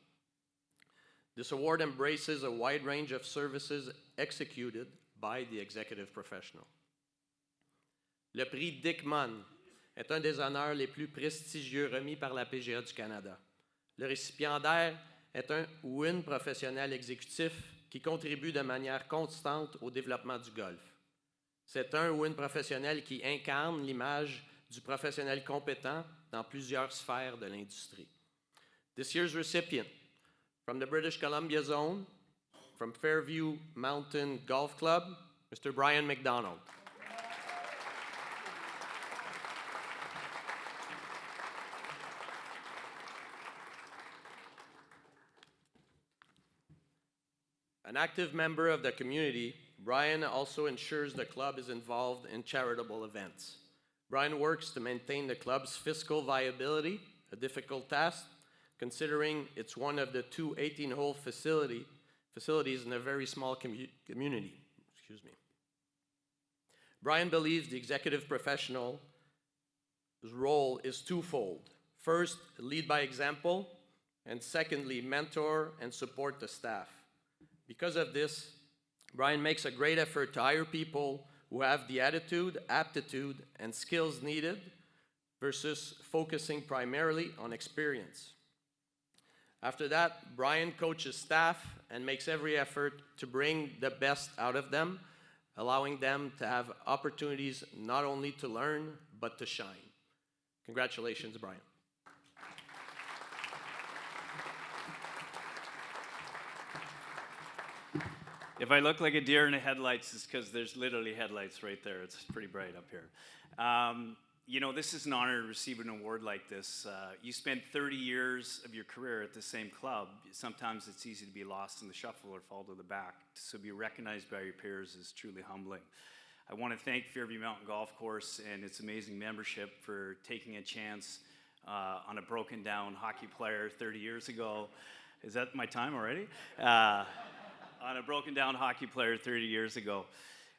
This award embraces a wide range of services executed by the executive professional. Le prix Dick Munn est un des honneurs les plus prestigieux remis par la PGA du Canada. Le récipiendaire est un ou une professionnel exécutif qui contribue de manière constante au développement du golf. C'est un ou une professionnelle qui incarne l'image du professionnel compétent dans plusieurs sphères de l'industrie. This year's recipient, from the British Columbia zone, from Fairview Mountain Golf Club, Mr. Brian McDonald. An active member of the community, Brian also ensures the club is involved in charitable events. Brian works to maintain the club's fiscal viability, a difficult task, considering it's one of the 2 18-hole facilities in a very small community. Brian believes the executive professional's role is twofold. First, lead by example, and secondly, mentor and support the staff. Because of this, Brian makes a great effort to hire people who have the attitude, aptitude, and skills needed versus focusing primarily on experience. After that, Brian coaches staff and makes every effort to bring the best out of them, allowing them to have opportunities not only to learn, but to shine. Congratulations, Brian. If I look like a deer in the headlights, it's because there's literally headlights right there. It's pretty bright up here. You know, this is an honor to receive an award like this. You spent 30 years of your career at the same club. Sometimes it's easy to be lost in the shuffle or fall to the back. So to be recognized by your peers is truly humbling. I want to thank Fairview Mountain Golf Course and its amazing membership for taking a chance on a broken down hockey player 30 years ago. Is that my time already? On a broken down hockey player 30 years ago.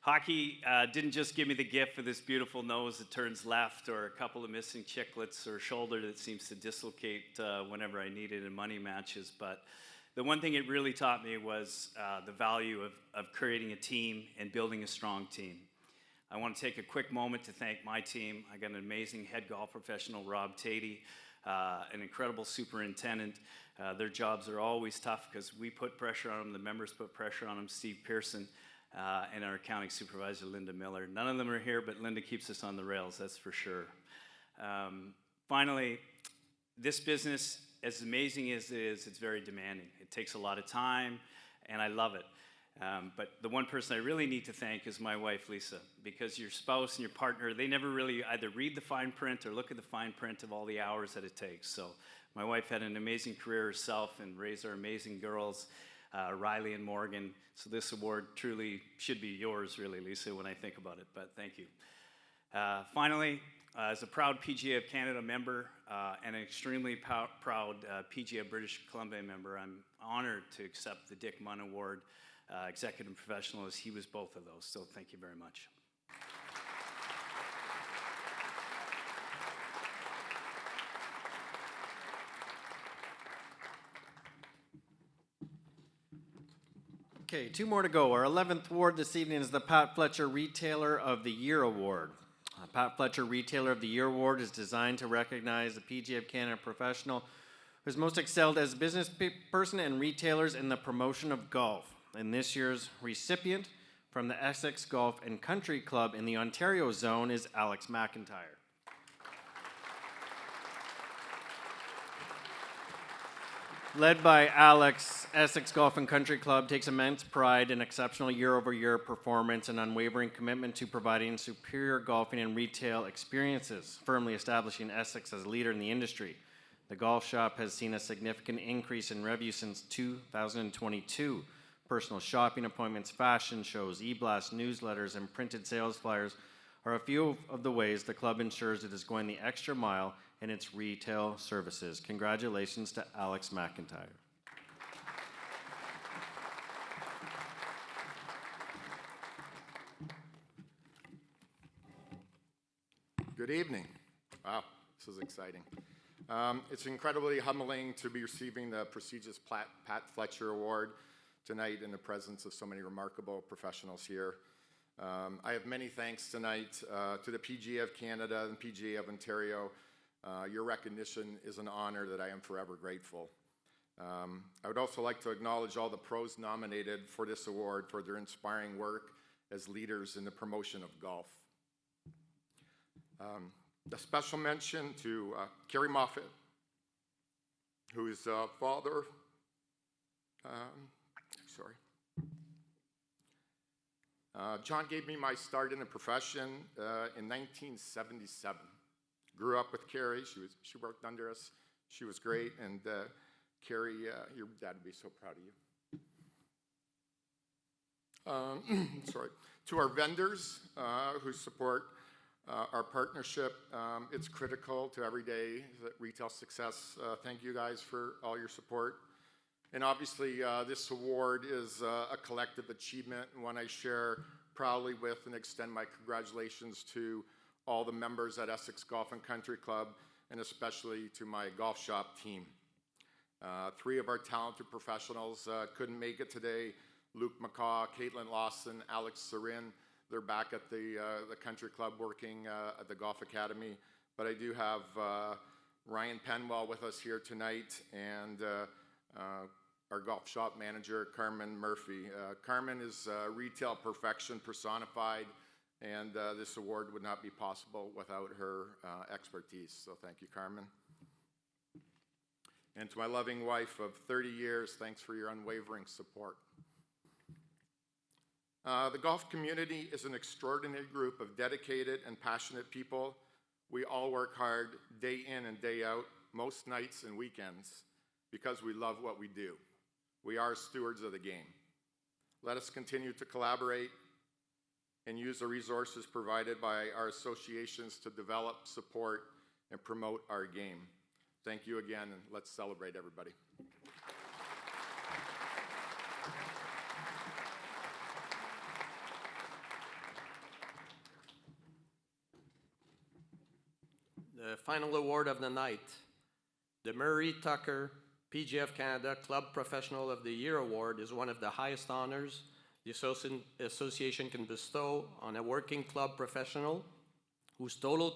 Hockey didn't just give me the gift of this beautiful nose that turns left, or a couple of missing chiclets, or a shoulder that seems to dislocate whenever I need it in money matches, but the one thing it really taught me was the value of creating a team and building a strong team. I want to take a quick moment to thank my team. I got an amazing head golf professional, Rob Tatey, an incredible superintendent. Their jobs are always tough because we put pressure on them, the members put pressure on them, Steve Pearson, and our accounting supervisor, Linda Miller. None of them are here, but Linda keeps us on the rails, that's for sure. Finally, this business, as amazing as it is, it's very demanding. It takes a lot of time, and I love it. But the one person I really need to thank is my wife, Lisa, because your spouse and your partner, they never really either read the fine print or look at the fine print of all the hours that it takes. So my wife had an amazing career herself and raised our amazing girls, Riley and Morgan. So this award truly should be yours, really, Lisa, when I think about it, but thank you. Finally, as a proud PGA of Canada member and an extremely proud PGA of British Columbia member, I'm honored to accept the Dick Munn Award, Executive Professional, as he was both of those. So thank you very much. Okay, 2 more to go. Our 11th award this evening is the Pat Fletcher Retailer of the Year Award. Pat Fletcher Retailer of the Year Award is designed to recognize the PGA of Canada professional who's most excelled as a business person and retailers in the promotion of golf. And this year's recipient from the Essex Golf and Country Club in the Ontario zone is Alex McIntyre. Led by Alex, Essex Golf and Country Club takes immense pride in exceptional year-over-year performance and unwavering commitment to providing superior golfing and retail experiences, firmly establishing Essex as a leader in the industry. The golf shop has seen a significant increase in revenue since 2022. Personal shopping appointments, fashion shows, e-blast newsletters, and printed sales flyers are a few of the ways the club ensures it is going the extra mile in its retail services. Congratulations to Alex McIntyre. Good evening. Wow, this is exciting. It's incredibly humbling to be receiving the prestigious Pat Fletcher Award tonight in the presence of so many remarkable professionals here. I have many thanks tonight to the PGA of Canada and PGA of Ontario. Your recognition is an honor that I am forever grateful. I would also like to acknowledge all the pros nominated for this award for their inspiring work as leaders in the promotion of golf. A special mention to Kerry Moffat, who is father, John gave me my start in the profession in 1977. Grew up with Kerry. She worked under us. She was great. And Kerry, your dad would be so proud of you. To our vendors who support our partnership, it's critical to everyday retail success. Thank you guys for all your support. And obviously, this award is a collective achievement, and one I share proudly with and extend my congratulations to all the members at Essex Golf and Country Club, and especially to my golf shop team. 3 of our talented professionals couldn't make it today. Luke McCaw, Caitlin Lawson, Alex Sarin. They're back at the country club working at the Golf Academy. But I do have Ryan Penwell with us here tonight, and our golf shop manager, Carmen Murphy. Carmen is retail perfection personified, and this award would not be possible without her expertise. So thank you, Carmen. And to my loving wife of 30 years, thanks for your unwavering support. The golf community is an extraordinary group of dedicated and passionate people. We all work hard day in and day out, most nights and weekends, because we love what we do. We are stewards of the game. Let us continue to collaborate, and use the resources provided by our associations to develop, support, and promote our game. Thank you again, and let's celebrate, everybody. The final award of the night, the Murray Tucker PGA of Canada Club Professional of the Year Award, is one of the highest honors the association can bestow on a working club professional whose total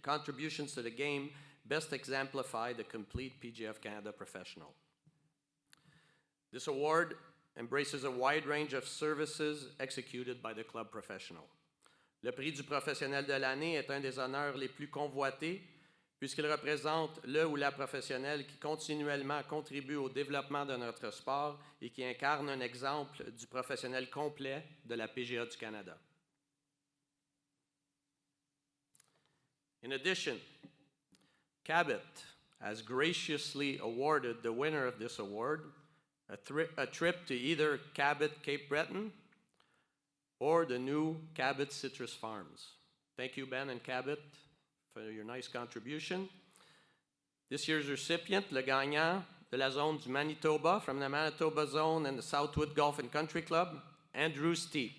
contributions to the game best exemplify the complete PGA of Canada professional. This award embraces a wide range of services executed by the club professional. Le prix du professionnel de l'année est un des honneurs les plus convoités puisqu'il représente le ou la professionnelle qui continuellement contribue au développement de notre sport et qui incarne un exemple du professionnel complet de la PGA du Canada. In addition, Cabot has graciously awarded the winner of this award a trip to either Cabot Cape Breton or the new Cabot Citrus Farms. Thank you, Ben and Cabot, for your nice contribution. This year's recipient, le gagnant de la zone du Manitoba, from the Manitoba zone and the Southwood Golf and Country Club, Andrew Steep.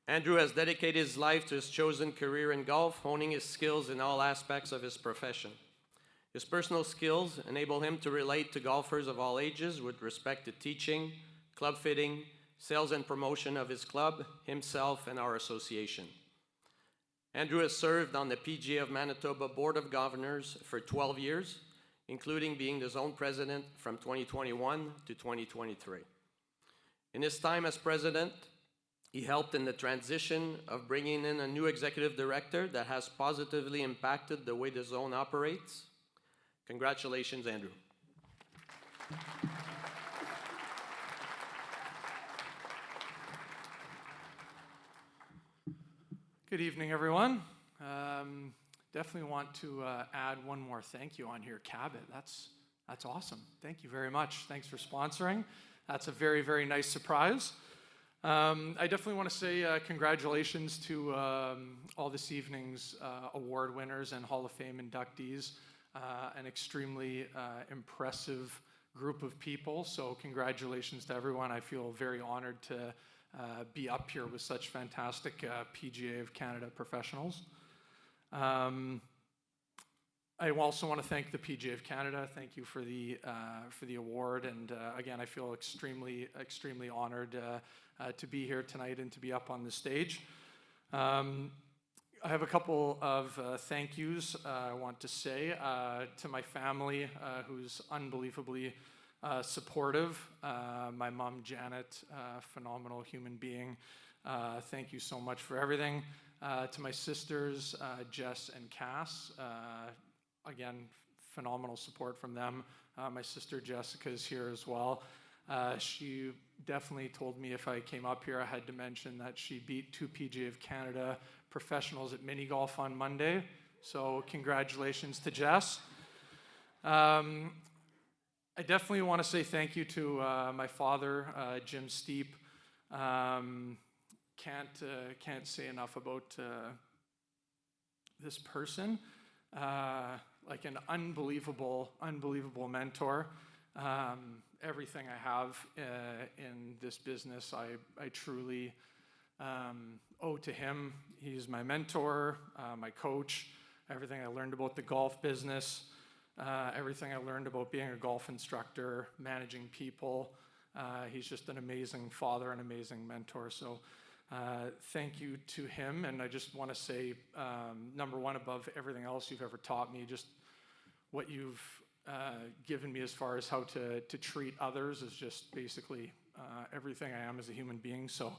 Andrew has dedicated his life to his chosen career in golf, honing his skills in all aspects of his profession. His personal skills enable him to relate to golfers of all ages with respect to teaching, club fitting, sales and promotion of his club, himself, and our association. Andrew has served on the PGA of Manitoba Board of Governors for 12 years, including being the zone president from 2021 to 2023. In his time as president, he helped in the transition of bringing in a new executive director that has positively impacted the way the zone operates. Congratulations, Andrew. Good evening, everyone. Definitely want to add one more thank you on here, Cabot. That's awesome. Thank you very much. Thanks for sponsoring. That's a very, very nice surprise. I definitely want to say congratulations to all this evening's award winners and Hall of Fame inductees. An extremely impressive group of people, so congratulations to everyone. I feel very honored to be up here with such fantastic PGA of Canada professionals. I also want to thank the PGA of Canada. Thank you for the award, and again, I feel extremely honored to be here tonight and to be up on the stage. I have a couple of thank yous I want to say to my family, who's unbelievably supportive. My mom, Janet, phenomenal human being. Thank you so much for everything. To my sisters, Jess and Cass, again, phenomenal support from them. My sister Jessica is here as well. She definitely told me if I came up here, I had to mention that she beat 2 PGA of Canada professionals at mini golf on Monday. So congratulations to Jess. I definitely want to say thank you to my father, Jim Steep. Can't say enough about this person. Like an unbelievable mentor. Everything I have in this business, I truly owe to him. He's my mentor, my coach, everything I learned about the golf business, everything I learned about being a golf instructor, managing people. He's just an amazing father, an amazing mentor. So thank you to him. And I just want to say, number one, above everything else you've ever taught me, just what you've given me as far as how to treat others is just basically everything I am as a human being. So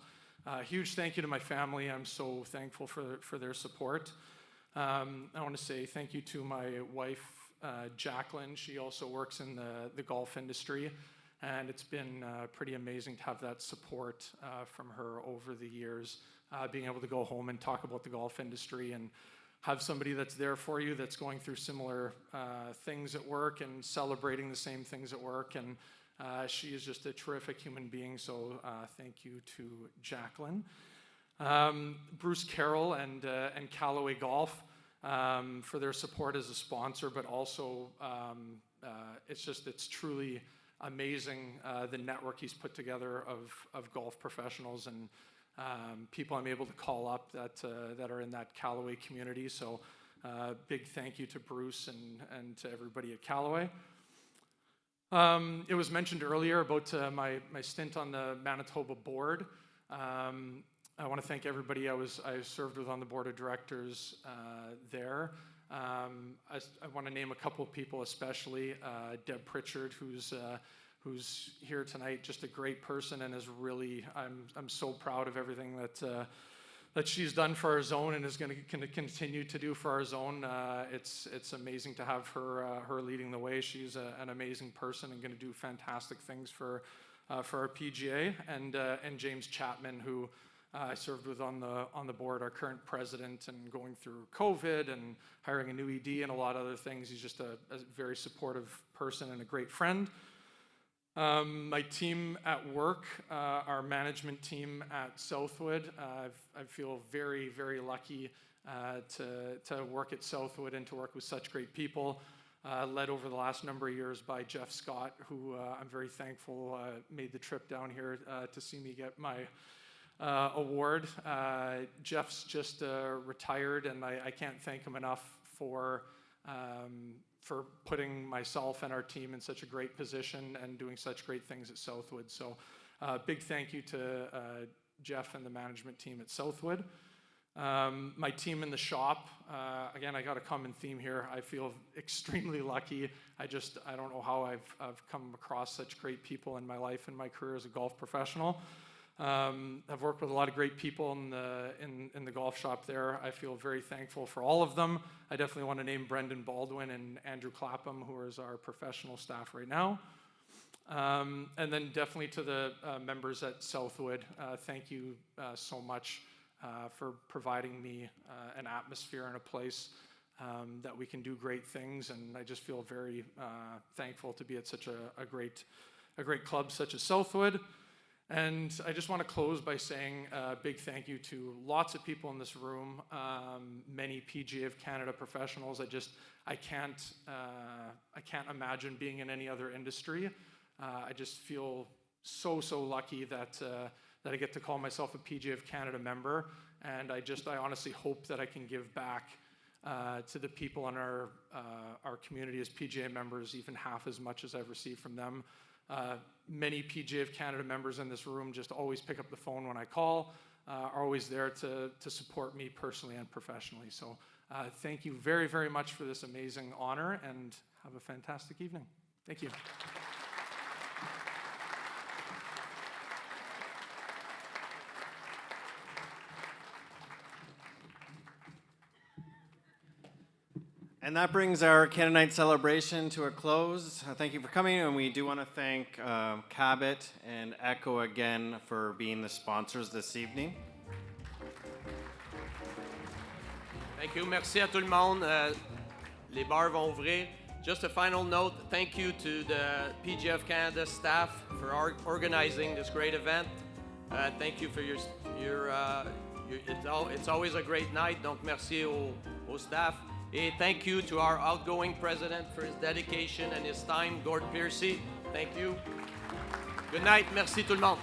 huge thank you to my family. I'm so thankful for their support. I want to say thank you to my wife, Jacqueline. She also works in the golf industry, and it's been pretty amazing to have that support from her over the years, being able to go home and talk about the golf industry and have somebody that's there for you that's going through similar things at work and celebrating the same things at work. And she is just a terrific human being, so thank you to Jacqueline. Bruce Carroll and Callaway Golf for their support as a sponsor, but also it's truly amazing the network he's put together of golf professionals and people I'm able to call up that are in that Callaway community. So big thank you to Bruce and to everybody at Callaway. It was mentioned earlier about my stint on the Manitoba board. I want to thank everybody I served with on the board of directors there. I want to name a couple of people, especially Deb Pritchard, who's here tonight, just a great person, and is really, I'm so proud of everything that she's done for our zone and is going to continue to do for our zone. It's amazing to have her leading the way. She's an amazing person and going to do fantastic things for our PGA. And James Chapman, who I served with on the board, our current president, and going through COVID and hiring a new ED and a lot of other things. He's just a very supportive person and a great friend. My team at work, our management team at Southwood, I feel very, very lucky to work at Southwood and to work with such great people, led over the last number of years by Jeff Scott, who I'm very thankful made the trip down here to see me get my award. Jeff's just retired, and I can't thank him enough for putting myself and our team in such a great position and doing such great things at Southwood. So big thank you to Jeff and the management team at Southwood. My team in the shop, again, I got a common theme here. I feel extremely lucky. I don't know how I've come across such great people in my life and my career as a golf professional. I've worked with a lot of great people in the golf shop there. I feel very thankful for all of them. I definitely want to name Brendan Baldwin and Andrew Clapham, who is our professional staff right now. And then definitely to the members at Southwood, thank you so much for providing me an atmosphere and a place that we can do great things. And I just feel very thankful to be at such a great club such as Southwood. And I just want to close by saying a big thank you to lots of people in this room, many PGA of Canada professionals. I can't imagine being in any other industry. I just feel so lucky that I get to call myself a PGA of Canada member, and I honestly hope that I can give back to the people in our community as PGA members even half as much as I've received from them. Many PGA of Canada members in this room just always pick up the phone when I call, are always there to support me personally and professionally. So thank you very, very much for this amazing honor, and have a fantastic evening. Thank you. And that brings our Canada Night celebration to a close. Thank you for coming, and we do want to thank Cabot and ECCO again for being the sponsors this evening. Thank you. Merci à tout le monde. Les bars vont ouvrir. Just a final note, thank you to the PGA of Canada staff for organizing this great event. Thank you for your it's always a great night, donc merci au staff. Et thank you to our outgoing president for his dedication and his time, Gord Piercy. Thank you. Good night. Merci tout le monde.